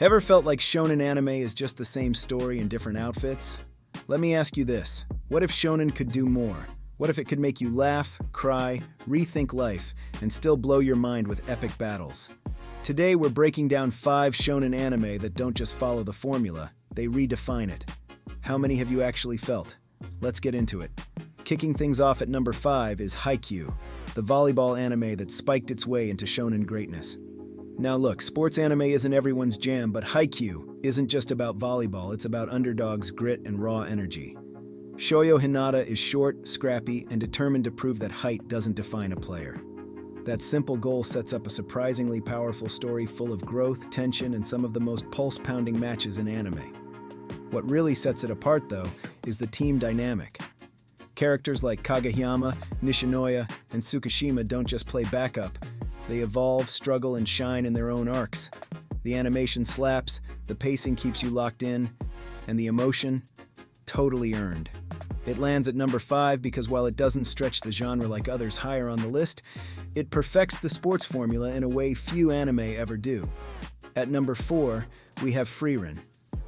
Ever felt like shonen anime is just the same story in different outfits? Let me ask you this. What if shonen could do more? What if it could make you laugh, cry, rethink life, and still blow your mind with epic battles? Today we're breaking down 5 shonen anime that don't just follow the formula, they redefine it. How many have you actually felt? Let's get into it. Kicking things off at number 5 is Haikyu, the volleyball anime that spiked its way into shonen greatness. Now look, sports anime isn't everyone's jam, but Haikyu isn't just about volleyball, it's about underdogs' grit and raw energy. Shoyo Hinata is short, scrappy, and determined to prove that height doesn't define a player. That simple goal sets up a surprisingly powerful story full of growth, tension, and some of the most pulse-pounding matches in anime. What really sets it apart, though, is the team dynamic. Characters like Kageyama, Nishinoya, and Tsukishima don't just play backup. They evolve, struggle, and shine in their own arcs. The animation slaps, the pacing keeps you locked in, and the emotion, totally earned. It lands at number 5 because while it doesn't stretch the genre like others higher on the list, it perfects the sports formula in a way few anime ever do. At number 4, we have Frieren,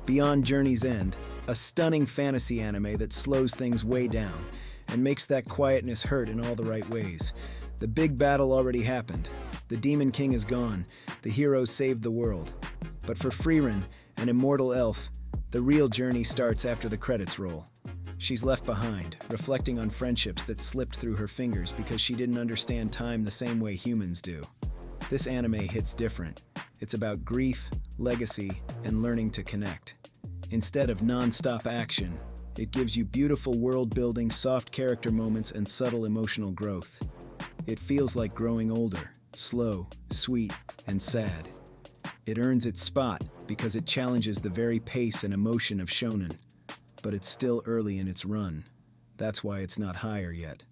Beyond Journey's End, a stunning fantasy anime that slows things way down and makes that quietness hurt in all the right ways. The big battle already happened. The Demon King is gone. The heroes saved the world. But for Frieren, an immortal elf, the real journey starts after the credits roll. She's left behind, reflecting on friendships that slipped through her fingers because she didn't understand time the same way humans do. This anime hits different. It's about grief, legacy, and learning to connect. Instead of non-stop action, it gives you beautiful world-building, soft character moments, and subtle emotional growth. It feels like growing older, slow, sweet, and sad. It earns its spot because it challenges the very pace and emotion of shonen, but it's still early in its run. That's why it's not higher yet.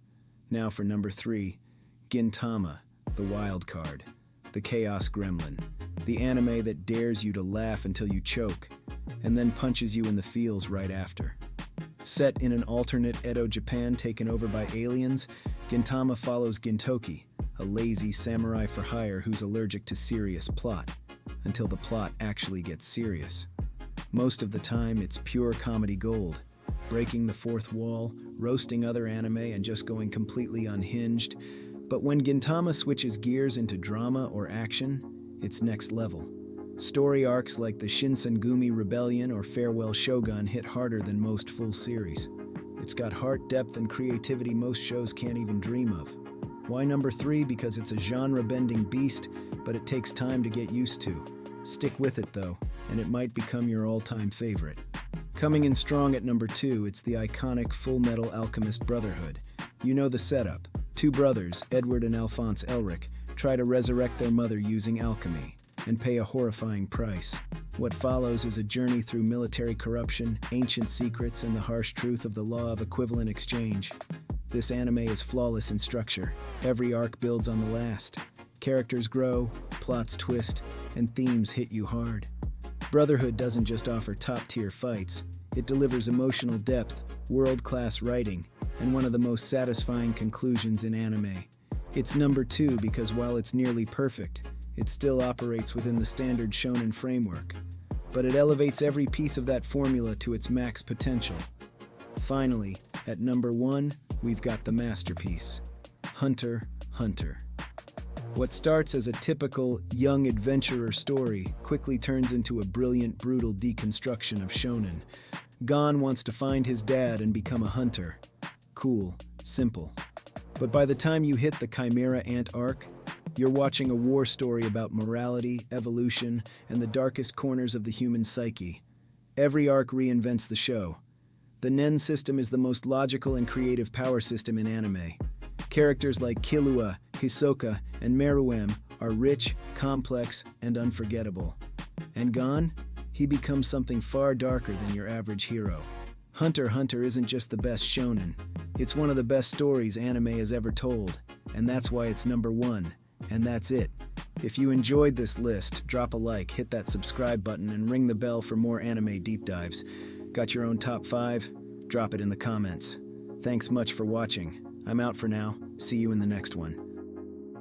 Now for number 3, Gintama, the wild card, the chaos gremlin, the anime that dares you to laugh until you choke, and then punches you in the feels right after. Set in an alternate Edo Japan taken over by aliens, Gintama follows Gintoki, a lazy samurai for hire who's allergic to serious plot, until the plot actually gets serious. Most of the time, it's pure comedy gold, breaking the fourth wall, roasting other anime, and just going completely unhinged. But when Gintama switches gears into drama or action, it's next level. Story arcs like the Shinsengumi Rebellion or Farewell Shogun hit harder than most full series. It's got heart, depth, and creativity most shows can't even dream of. Why number 3? Because it's a genre-bending beast, but it takes time to get used to. Stick with it though, and it might become your all-time favorite. Coming in strong at number 2, it's the iconic Fullmetal Alchemist Brotherhood. You know the setup. 2 brothers, Edward and Alphonse Elric, try to resurrect their mother using alchemy, and pay a horrifying price. What follows is a journey through military corruption, ancient secrets, and the harsh truth of the law of equivalent exchange. This anime is flawless in structure. Every arc builds on the last. Characters grow, plots twist, and themes hit you hard. Brotherhood doesn't just offer top-tier fights, it delivers emotional depth, world-class writing, and one of the most satisfying conclusions in anime. It's number 2 because while it's nearly perfect, it still operates within the standard shonen framework, but it elevates every piece of that formula to its max potential. Finally, at number 1, we've got the masterpiece, Hunter x Hunter. What starts as a typical young adventurer story quickly turns into a brilliant, brutal deconstruction of shonen. Gon wants to find his dad and become a hunter. Cool, simple. But by the time you hit the Chimera Ant arc, you're watching a war story about morality, evolution, and the darkest corners of the human psyche. Every arc reinvents the show. The Nen system is the most logical and creative power system in anime. Characters like Killua, Hisoka, and Meruem are rich, complex, and unforgettable. And Gon? He becomes something far darker than your average hero. Hunter x Hunter isn't just the best shonen. It's one of the best stories anime has ever told, and that's why it's number 1. And that's it. If you enjoyed this list, drop a like, hit that subscribe button, and ring the bell for more anime deep dives. Got your own top 5? Drop it in the comments. Thanks much for watching. I'm out for now. See you in the next one.